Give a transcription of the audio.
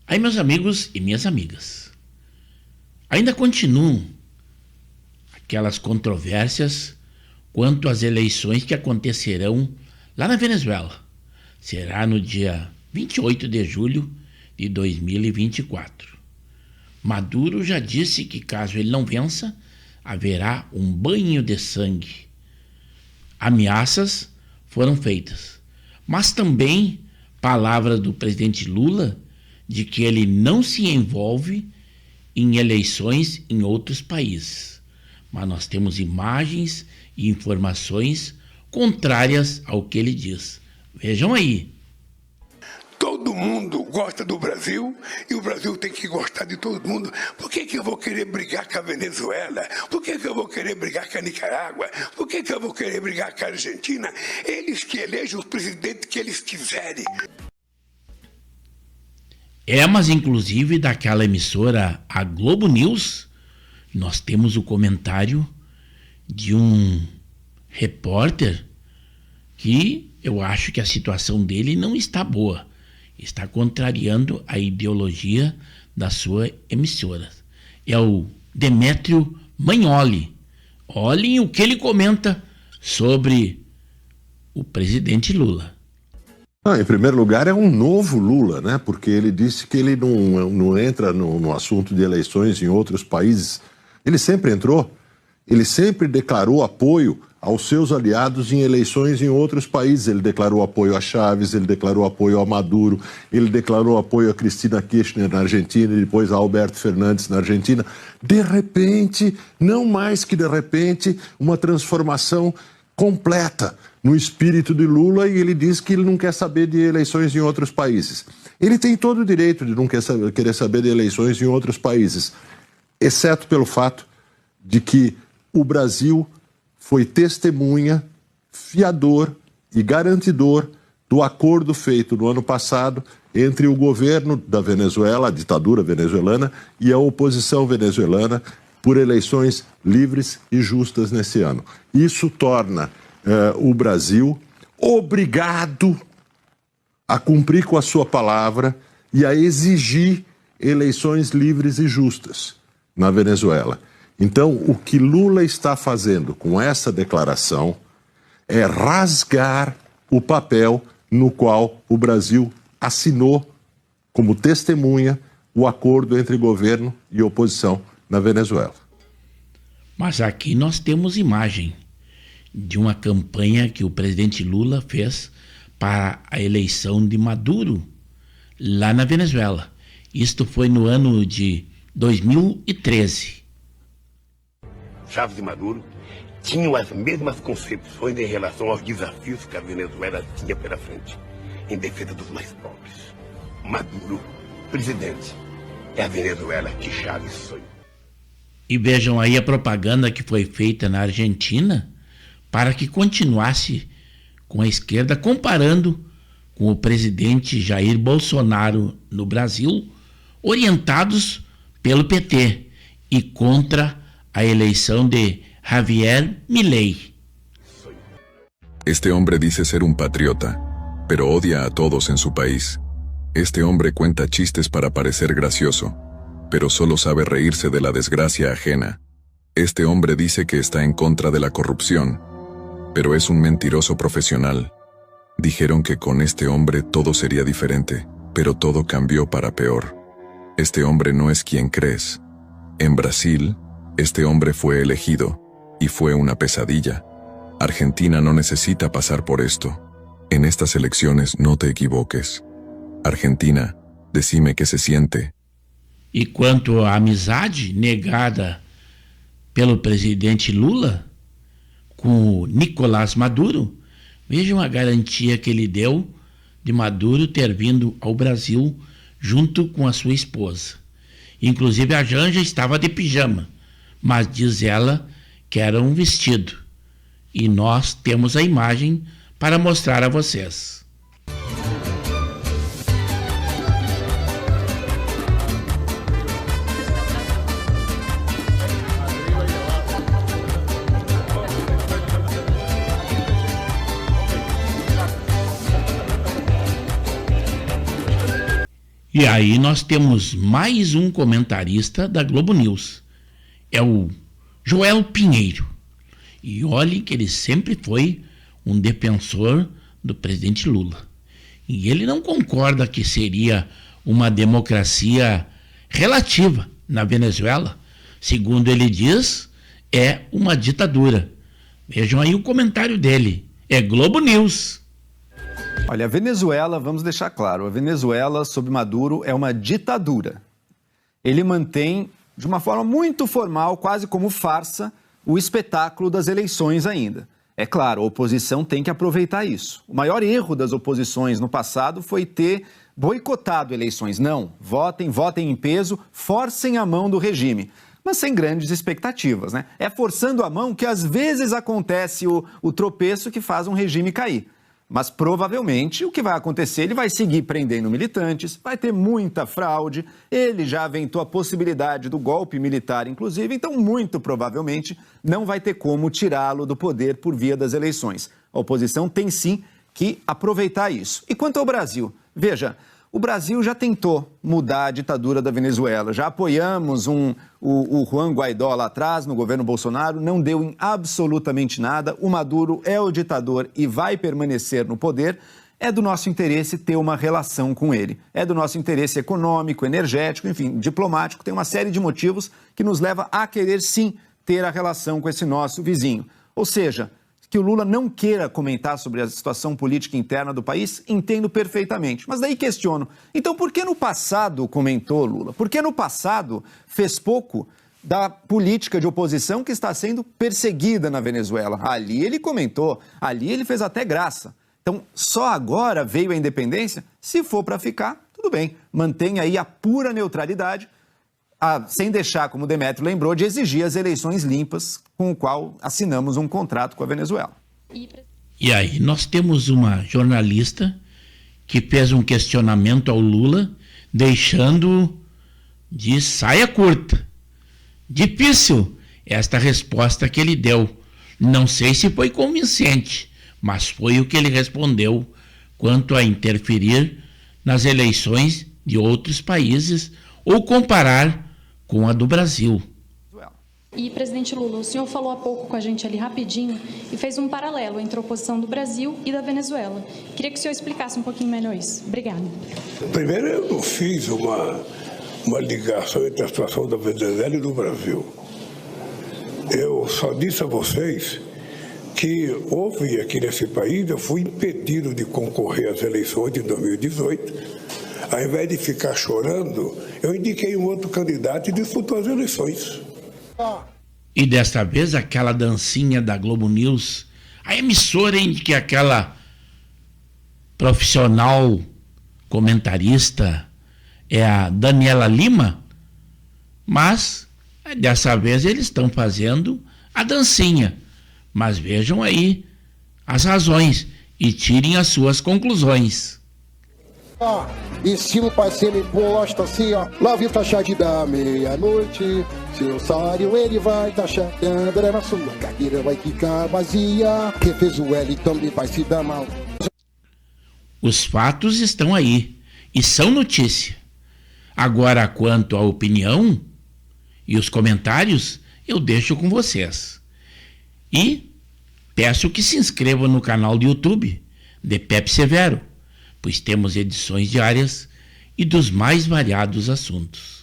Aí, meus amigos e minhas amigas, ainda continuam aquelas controvérsias quanto às eleições que acontecerão lá na Venezuela. Será no dia 28 de julho de 2024. Maduro já disse que caso ele não vença, haverá um banho de sangue. Ameaças foram feitas, mas também palavras do presidente Lula de que ele não se envolve em eleições em outros países. Mas nós temos imagens e informações contrárias ao que ele diz. Vejam aí. Todo mundo gosta do Brasil e o Brasil tem que gostar de todo mundo. Por que eu vou querer brigar com a Venezuela? Por que eu vou querer brigar com a Nicarágua? Por que eu vou querer brigar com a Argentina? Eles que elegem o presidente que eles quiserem. Mas inclusive daquela emissora, a Globo News, nós temos o comentário de um repórter que eu acho que a situação dele não está boa. Está contrariando a ideologia da sua emissora. É o Demétrio Magnoli. Olhem o que ele comenta sobre o presidente Lula. Em primeiro lugar, é um novo Lula, né? Porque ele disse que ele não entra no assunto de eleições em outros países. Ele sempre entrou. Ele sempre declarou apoio aos seus aliados em eleições em outros países. Ele declarou apoio a Chávez, ele declarou apoio a Maduro, ele declarou apoio a Cristina Kirchner na Argentina e depois a Alberto Fernandes na Argentina. De repente, não mais que de repente, uma transformação completa no espírito de Lula, e ele diz que ele não quer saber de eleições em outros países. Ele tem todo o direito de não querer saber de eleições em outros países, exceto pelo fato de que o Brasil foi testemunha, fiador e garantidor do acordo feito no ano passado entre o governo da Venezuela, a ditadura venezuelana, e a oposição venezuelana por eleições livres e justas nesse ano. Isso torna o Brasil obrigado a cumprir com a sua palavra e a exigir eleições livres e justas na Venezuela. Então, o que Lula está fazendo com essa declaração é rasgar o papel no qual o Brasil assinou como testemunha o acordo entre governo e oposição na Venezuela. Mas aqui nós temos imagem de uma campanha que o presidente Lula fez para a eleição de Maduro lá na Venezuela. Isto foi no ano de 2013. Chávez e Maduro tinham as mesmas concepções em relação aos desafios que a Venezuela tinha pela frente, em defesa dos mais pobres. Maduro, presidente, é a Venezuela que Chávez sonhou. E vejam aí a propaganda que foi feita na Argentina para que continuasse com a esquerda, comparando com o presidente Jair Bolsonaro no Brasil, orientados pelo PT e contra a eleição de Javier Milei. Este hombre dice ser un patriota, pero odia a todos en su país. Este hombre cuenta chistes para parecer gracioso, pero solo sabe reírse de la desgracia ajena. Este hombre dice que está en contra de la corrupción, pero es un mentiroso profesional. Dijeron que con este hombre todo sería diferente, pero todo cambió para peor. Este hombre no es quien crees. En Brasil, este hombre fue elegido, y fue una pesadilla. Argentina no necesita pasar por esto. En estas elecciones no te equivoques. Argentina, decime qué se siente. E quanto à amizade negada pelo presidente Lula com o Nicolás Maduro, vejam a garantia que ele deu de Maduro ter vindo ao Brasil junto com a sua esposa. Inclusive a Janja estava de pijama, mas diz ela que era um vestido. E nós temos a imagem para mostrar a vocês. E aí nós temos mais um comentarista da Globo News. É o Joel Pinheiro. E olhe que ele sempre foi um defensor do presidente Lula. E ele não concorda que seria uma democracia relativa na Venezuela. Segundo ele diz, é uma ditadura. Vejam aí o comentário dele. É Globo News. Olha, a Venezuela, vamos deixar claro, a Venezuela sob Maduro é uma ditadura. Ele mantém, de uma forma muito formal, quase como farsa, o espetáculo das eleições ainda. É claro, a oposição tem que aproveitar isso. O maior erro das oposições no passado foi ter boicotado eleições. Não, votem em peso, forcem a mão do regime. Mas sem grandes expectativas, né? É forçando a mão que às vezes acontece o tropeço que faz um regime cair. Mas provavelmente o que vai acontecer, ele vai seguir prendendo militantes, vai ter muita fraude, ele já aventou a possibilidade do golpe militar, inclusive, então muito provavelmente não vai ter como tirá-lo do poder por via das eleições. A oposição tem sim que aproveitar isso. E quanto ao Brasil, veja, o Brasil já tentou mudar a ditadura da Venezuela, já apoiamos o Juan Guaidó lá atrás, no governo Bolsonaro, não deu em absolutamente nada, o Maduro é o ditador e vai permanecer no poder, é do nosso interesse ter uma relação com ele, é do nosso interesse econômico, energético, enfim, diplomático, tem uma série de motivos que nos leva a querer sim ter a relação com esse nosso vizinho, ou seja, que o Lula não queira comentar sobre a situação política interna do país, entendo perfeitamente. Mas daí questiono, então por que no passado comentou, Lula? Por que no passado fez pouco da política de oposição que está sendo perseguida na Venezuela? Ali ele comentou, ali ele fez até graça. Então, só agora veio a independência? Se for para ficar, tudo bem. Mantenha aí a pura neutralidade, sem deixar, como o Demétrio lembrou, de exigir as eleições limpas com o qual assinamos um contrato com a Venezuela. E aí nós temos uma jornalista que fez um questionamento ao Lula, deixando de saia curta. Difícil esta resposta que ele deu. Não sei se foi convincente, mas foi o que ele respondeu quanto a interferir nas eleições de outros países ou comparar com a do Brasil. E, presidente Lula, o senhor falou há pouco com a gente ali rapidinho e fez um paralelo entre a oposição do Brasil e da Venezuela. Queria que o senhor explicasse um pouquinho melhor isso. Obrigada. Primeiro, eu não fiz uma ligação entre a situação da Venezuela e do Brasil. Eu só disse a vocês que houve aqui nesse país, eu fui impedido de concorrer às eleições de 2018. Ao invés de ficar chorando, eu indiquei um outro candidato e disputou as eleições. E desta vez aquela dancinha da Globo News, a emissora em que aquela profissional comentarista é a Daniela Lima, mas dessa vez eles estão fazendo a dancinha. Mas vejam aí as razões e tirem as suas conclusões. Estilo parceiro imposto assim, ó. Lá viu taxa de da meia-noite. Seu salário ele vai taxar. Na sua carteira vai ficar vazia. Quem fez o L também vai se dar mal. Os fatos estão aí e são notícia. Agora, quanto à opinião e os comentários, eu deixo com vocês. E peço que se inscrevam no canal do YouTube de Pepe Severo, pois temos edições diárias e dos mais variados assuntos.